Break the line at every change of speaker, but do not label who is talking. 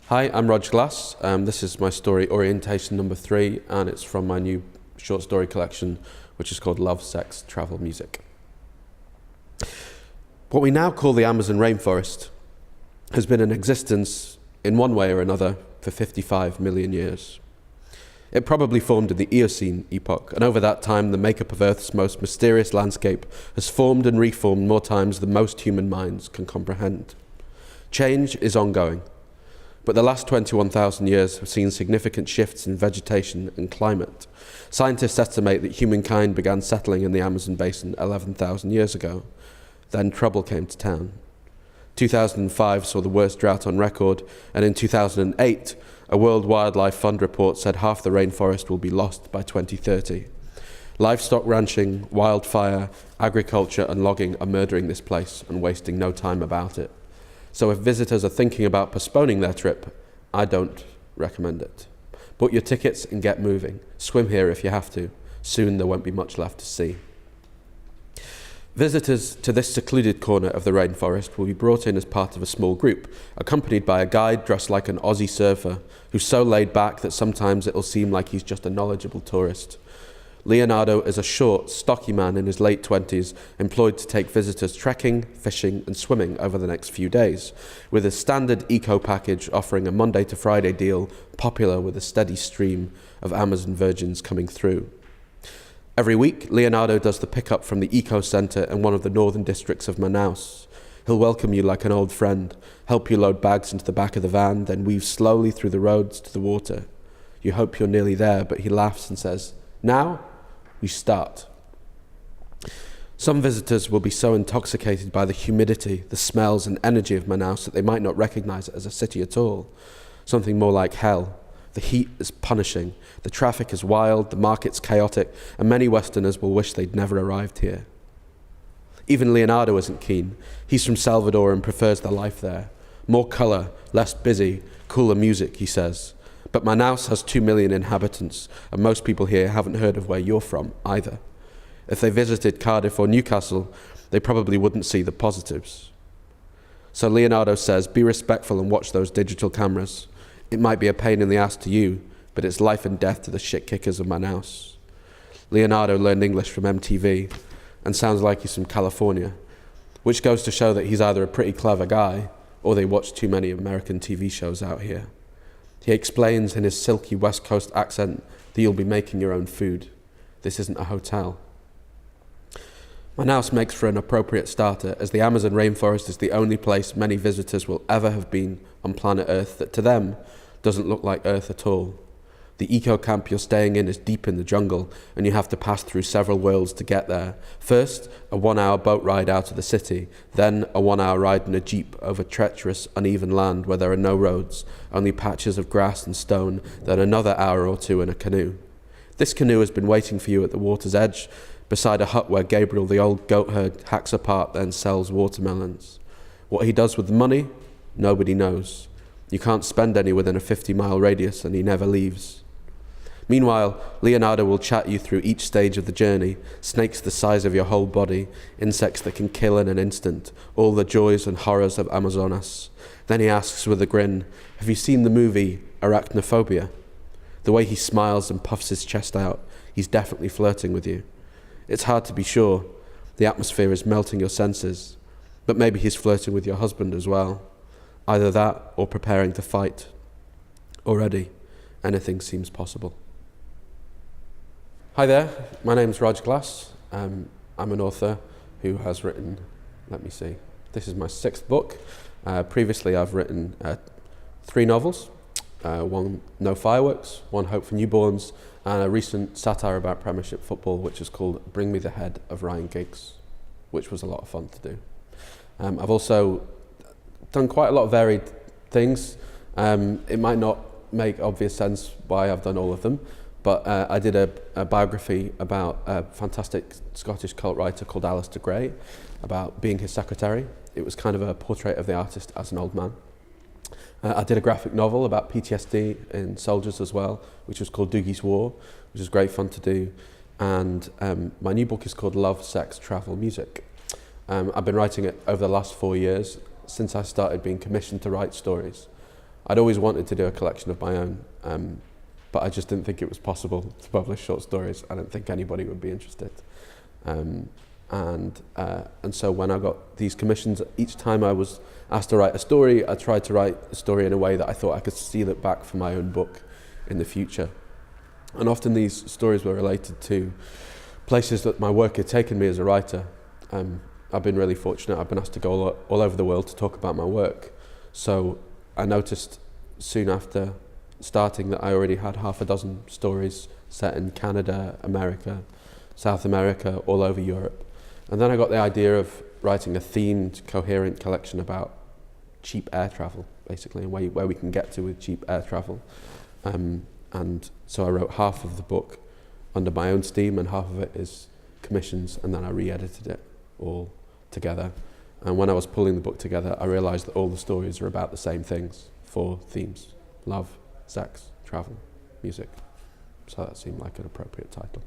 Hi, I'm Rog Glass. This is my story Orientation number 3, and it's from my new short story collection, which is called Love, Sex, Travel, Music. What we now call the Amazon rainforest has been in existence in one way or another for 55 million years. It probably formed in the Eocene epoch, and over that time the makeup of Earth's most mysterious landscape has formed and reformed more times than most human minds can comprehend. Change is ongoing, but the last 21,000 years have seen significant shifts in vegetation and climate. Scientists estimate that humankind began settling in the Amazon basin 11,000 years ago. Then trouble came to town. 2005 saw the worst drought on record, and in 2008, a World Wildlife Fund report said half the rainforest will be lost by 2030. Livestock ranching, wildfire, agriculture and logging are murdering this place and wasting no time about it. So if visitors are thinking about postponing their trip, I don't recommend it. Book your tickets and get moving. Swim here if you have to. Soon there won't be much left to see. Visitors to this secluded corner of the rainforest will be brought in as part of a small group, accompanied by a guide dressed like an Aussie surfer, who's so laid back that sometimes it'll seem like he's just a knowledgeable tourist. Leonardo is a short, stocky man in his late 20s, employed to take visitors trekking, fishing and swimming over the next few days, with a standard eco package offering a Monday to Friday deal popular with a steady stream of Amazon virgins coming through. Every week, Leonardo does the pickup from the Eco Centre in one of the northern districts of Manaus. He'll welcome you like an old friend, help you load bags into the back of the van, then weave slowly through the roads to the water. You hope you're nearly there, but he laughs and says, "Now, we start." Some visitors will be so intoxicated by the humidity, the smells and energy of Manaus that they might not recognize it as a city at all. Something more like hell. The heat is punishing, the traffic is wild, the market's chaotic, and many Westerners will wish they'd never arrived here. Even Leonardo isn't keen. He's from Salvador and prefers the life there. More colour, less busy, cooler music, he says. But Manaus has 2 million inhabitants, and most people here haven't heard of where you're from either. If they visited Cardiff or Newcastle, they probably wouldn't see the positives. So Leonardo says, be respectful and watch those digital cameras. It might be a pain in the ass to you, but it's life and death to the shit kickers of Manaus. Leonardo learned English from MTV and sounds like he's from California, which goes to show that he's either a pretty clever guy or they watch too many American TV shows out here. He explains in his silky West Coast accent that you'll be making your own food. This isn't a hotel. Manaus makes for an appropriate starter, as the Amazon rainforest is the only place many visitors will ever have been on planet Earth that to them doesn't look like Earth at all. The eco-camp you're staying in is deep in the jungle, and you have to pass through several worlds to get there. First, a 1-hour boat ride out of the city, then a 1-hour ride in a jeep over treacherous, uneven land where there are no roads, only patches of grass and stone, then another hour or two in a canoe. This canoe has been waiting for you at the water's edge, beside a hut where Gabriel the old goat herd hacks apart then sells watermelons. What he does with the money, nobody knows. You can't spend any within a 50-mile radius, and he never leaves. Meanwhile, Leonardo will chat you through each stage of the journey, snakes the size of your whole body, insects that can kill in an instant, all the joys and horrors of Amazonas. Then he asks with a grin, have you seen the movie Arachnophobia? The way he smiles and puffs his chest out, he's definitely flirting with you. It's hard to be sure. The atmosphere is melting your senses. But maybe he's flirting with your husband as well. Either that or preparing to fight. Already, anything seems possible. Hi there, my name's Rog Glass. I'm an author who has written, this is my 6th book. Previously I've written 3 novels, one No Fireworks, one Hope for Newborns, and a recent satire about Premiership football, which is called Bring Me the Head of Ryan Giggs, which was a lot of fun to do. I've also done quite a lot of varied things. It might not make obvious sense why I've done all of them, but I did a biography about a fantastic Scottish cult writer called Alistair Gray, about being his secretary. It was kind of a portrait of the artist as an old man. I did a graphic novel about PTSD in soldiers as well, which was called Doogie's War, which is great fun to do. And my new book is called Love, Sex, Travel, Music. I've been writing it over the last 4 years, since I started being commissioned to write stories. I'd always wanted to do a collection of my own, but I just didn't think it was possible to publish short stories. I didn't think anybody would be interested. And so when I got these commissions, each time I was asked to write a story, I tried to write a story in a way that I thought I could steal it back for my own book in the future. And often these stories were related to places that my work had taken me as a writer. I've been really fortunate. I've been asked to go all over the world to talk about my work. So I noticed soon after starting that I already had half a dozen stories set in Canada, America, South America, all over Europe. And then I got the idea of writing a themed, coherent collection about cheap air travel, basically, and where we can get to with cheap air travel. And so I wrote half of the book under my own steam, and half of it is commissions, and then I re-edited it all together. And when I was pulling the book together, I realised that all the stories are about the same things, 4 themes: love, sex, travel, music. So that seemed like an appropriate title.